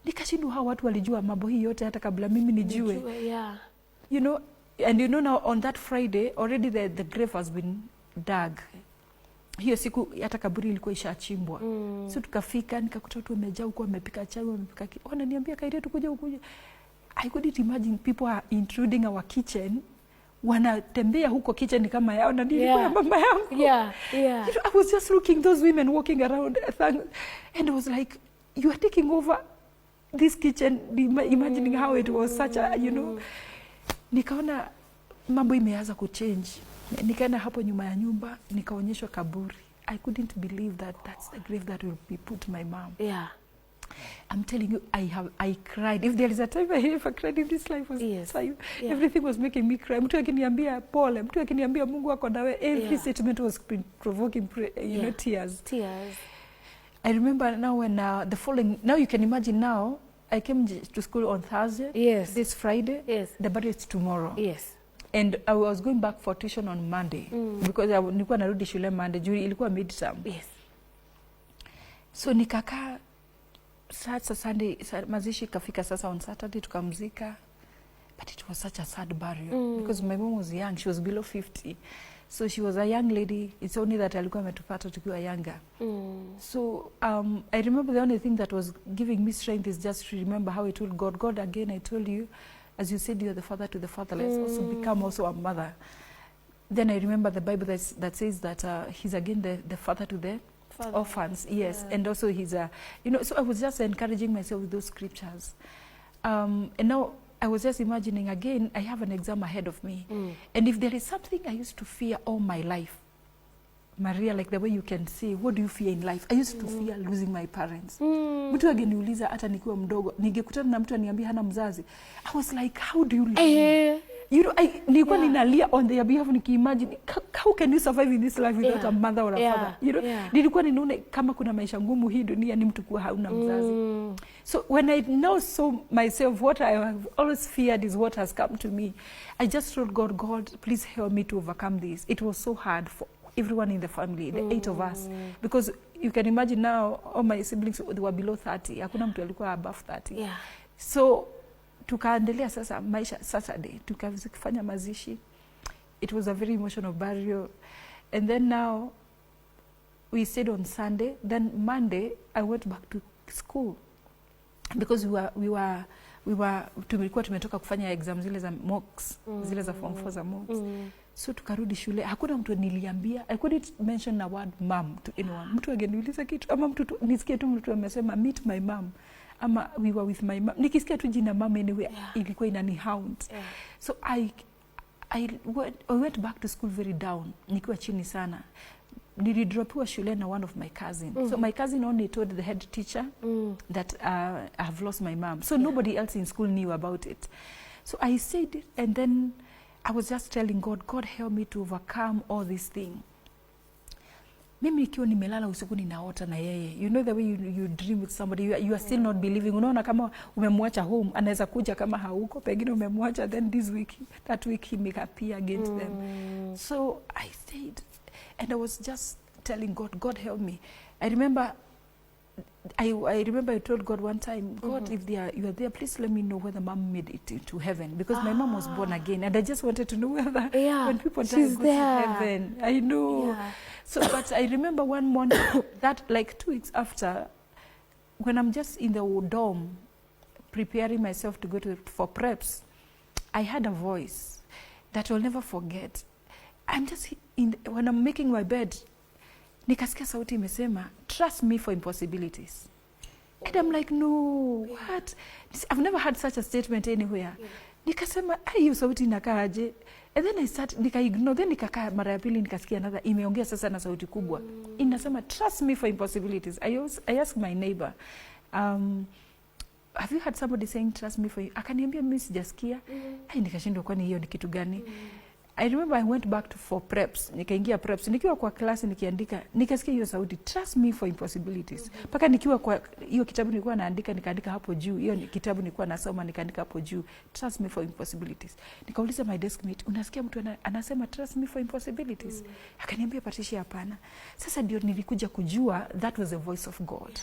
Nikashindwa hawa watu walijua mambo hii yote hata kabla mimi nijue. Yeah. You know, and you know now on that Friday already the grave has been dug. Hiyo siku hata kaburi ilikuwa ishachimbwa. So tukafika nikakuta watu wamejaa huko, wamepika chai, wamepika wananiambia Kairia tukuje ukuje. I couldn't imagine people are intruding our kitchen. Wanatembea huko kitchen kama yao na nilikuwa ya mama yangu. Yeah. You know, I was just looking those women walking around and I was like, you are taking over this kitchen, imagining how it was such a, you know. Nikaona mambo imeanza kuchange. Nikaenda hapo nyuma ya nyumba, nikaonyeshwa kaburi. I couldn't believe that that's the grave that will be put my mom. Yeah. I'm telling you, I cried. If there is a time I ever cried in this life, was time. Yeah. Everything was making me cry. Mtu akiniambia pole, mtu akiniambia Mungu ako nawe, every statement was provoking, you know, tears. I remember now when the following, now you can imagine now, I came to school on Thursday, this Friday, the burial is tomorrow. And I was going back for tuition on Monday, because nilikuwa narudi shule Monday, juu ilikuwa midterm. So nikakaa, sasa Sunday, mazishi kafika sasa on Saturday, tukamzika. But it was such a sad burial, because my mom was young, she was below 50. So she was a young lady. It's only that alikuwa ametupata tukiwa younger. So I remember the only thing that was giving me strength is just to remember how I told God, God, again, I told you, as you said, you are the father to the fatherless, also become also a mother. Then I remember the Bible that says that he's again the father to the orphans. And also he's a, you know, so I was just encouraging myself with those scriptures. And now I was just imagining again, I have an exam ahead of me. And if there is something I used to fear all my life, Maria, like the way you can say, what do you fear in life? I used to fear losing my parents. Mtu ageniuliza hata nikiwa mdogo, ningekutana na mtu aniambia hana mzazi. I was like, how do you live? You know, nilikuwa ninalia on their behalf, nikiimagine, how can you survive in this life without a mother or a father? You know, nilikuwa ninaona kama kuna maisha ngumu hii dunia ni mtu kuwa hauna mzazi. So when I now saw myself, what I have always feared is what has come to me. I just told God, God, please help me to overcome this. It was so hard for everyone in the family, the 8 of us, because you can imagine now all my siblings, they were below 30. Hakuna mtu alikuwa above 30. So tukaendelea sasa maisha Saturday, tukafanya mazishi. It was a very emotional burial. And then now we stayed on Sunday. Then Monday I went back to school because tulikuwa tumetoka kufanya exam zile za mocks, zile za form 4 za mocks. So tukarudi shule, hakuna mtu niliambia, I couldn't mention a word mom to anyone. Mtu ageniuliza kitu ama mtu nisikie tu mtu amesema meet my mom ama we were with my mom, nikisikia tu jina mom anyway, ilikuwa inani hound. So I went back to school very down, nikiwa chini sana. Nilidropiwa shule na one of my cousins. So my cousin only told the head teacher that I have lost my mom. So nobody else in school knew about it. So I said it, and then I was just telling God, God help me to overcome all this thing. Mimi nikiwa nimelala usiku ninaota na yeye. You know the way you dream with somebody, you are still not believing. Unaona kama umemwacha home, anaweza kuja kama hauko, pengine umemwacha, then that week he may appear against them. So I said, and I was just telling God, God help me. I remember I told God one time, God, if you are there, please let me know whether mom made it to heaven, because my mom was born again, and I just wanted to know whether when people die, go to heaven. I know. So, but I remember one morning that like 2 weeks after, when I'm just in the dorm preparing myself to go for preps, I had a voice that I'll never forget. I'm just when I'm making my bed, nikasikia sauti imesema, trust me for impossibilities. And I'm like, no, what? I've never had such a statement anywhere. Nikasema, hiyo sauti inakaaje? And then I nika-ignore, then nikakaa mara ya pili nikasikia another, imeongea sasa na sauti kubwa. Inasema, trust me for impossibilities. I asked my neighbor, have you had somebody saying trust me for you? Akaniambia mimi sijasikia. Nikashindwa kwani hiyo ni kitu gani? I remember I went back for preps. Nikaingia preps. Nikiwa kwa klasi nikiandika, nikasikia hiyo sauti, trust me for impossibilities. Paka nikiwa kwa hiyo kitabu nilikuwa naandika, nikaandika hapo juu. Hiyo kitabu nilikuwa nasoma, nikaandika hapo juu, trust me for impossibilities. Nikauliza my desk mate, unasikia mtu anasema trust me for impossibilities? Akaniambia Patricia, hapana. Sasa ndio nilikuja kujua that was the voice of God.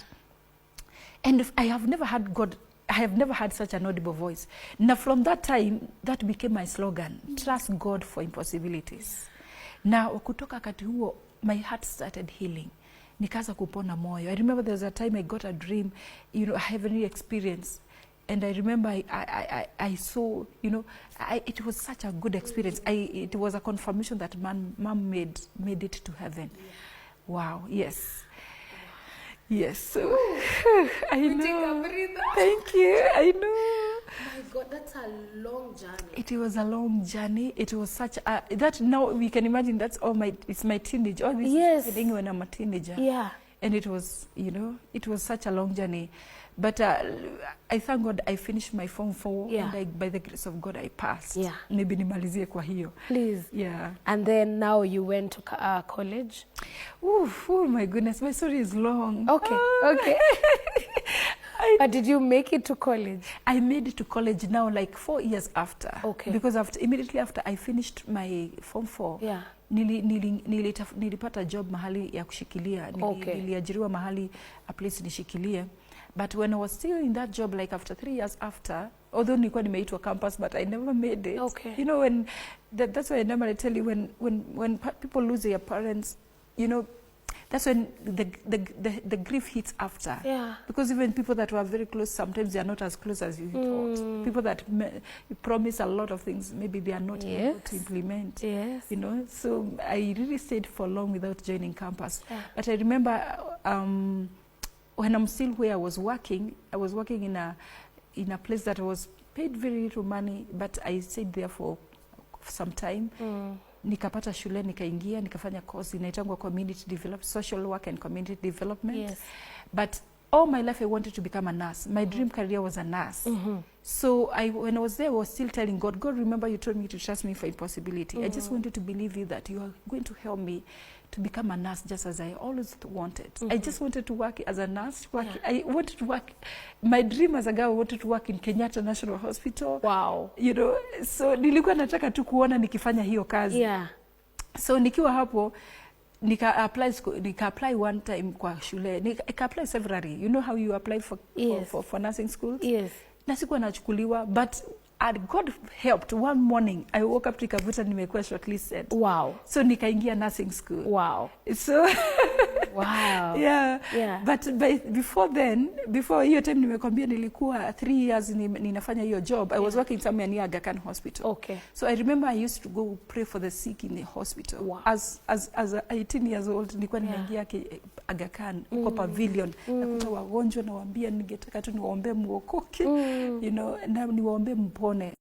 And I have never had God I have never had such an audible voice. Now from that time, that became my slogan, trust God for impossibilities. Now kutoka wakati huo, my heart started healing. Nikaanza kupona moyo. I remember there was a time I got a dream, you know, I haven't really experienced. And I remember I saw, you know, it was such a good experience. It was a confirmation that mom made it to heaven. Yeah. Wow, yes. Yes, so I know. Take a breather. Thank you. I know. My God, that's a long journey. It was a long journey. It was such a that now we can imagine that's all it's my teenage. All this is happening when I'm a teenager. Yeah. And it was, you know, it was such a long journey. But I thank God I finished my Form 4 and by the grace of God I passed. Yeah. Maybe nimalizie kwa hiyo. Please. Yeah. And then now you went to college? Oh my goodness, my story is long. Okay, okay. But did you make it to college? I made it to college now like 4 years after. Okay. Because immediately after I finished my Form 4, yeah. nilipata job mahali ya kushikilia. Niliajiriwa mahali a place nishikilie. But when I was still in that job, like after 3 years after, although nilikuwa nimeitwa campus, but I never made it. Okay. You know, when that's why I normally tell you when people lose their parents, you know, that's when the grief hits after. Yeah. Because even people that were very close, sometimes they are not as close as you thought. People that promise a lot of things, maybe they are not able to implement. Yes. You know, so I really stayed for long without joining campus. Yeah. But I remember when I'm still where I was working in a place that was paid very little money, but I stayed there for some time. Nikapata shule, nikaingia, nikafanya course inaitangwa social work and community development. Yes. But all my life I wanted to become a nurse. My dream career was a nurse. So when I was there, I was still telling God, remember you told me to trust me for impossibility. I just wanted to believe you that you are going to help me to become a nurse just as I always wanted. I just wanted to work as a nurse. I wanted to work. My dream as a girl, I wanted to work in Kenyatta National Hospital. Wow. You know, so nilikuwa nataka tu kuona nikifanya hiyo kazi. Yeah. So nikiwa hapo, nika apply one time kwa shule. Nika apply severally. You know how you apply for nursing schools? Yes. Na sikuwa nachukuliwa, but God helped. One morning, I woke up nikavuta nimekuwa shortlisted. Wow. So nikaingia nursing school. Wow. So wow. Yeah. Yeah. But before hiyo time nimekwambia nilikuwa 3 years ninafanya hiyo job. I was working somewhere near Aga Khan Hospital. Okay. So I remember I used to go pray for the sick in the hospital. Wow. As 18 years old nilikuwa nimeingia Aga Khan kwa pavilion. Nakuta wagonjwa nawaambia ningetaka tu niwaombe muokoke. You know, na niwaombe mpone.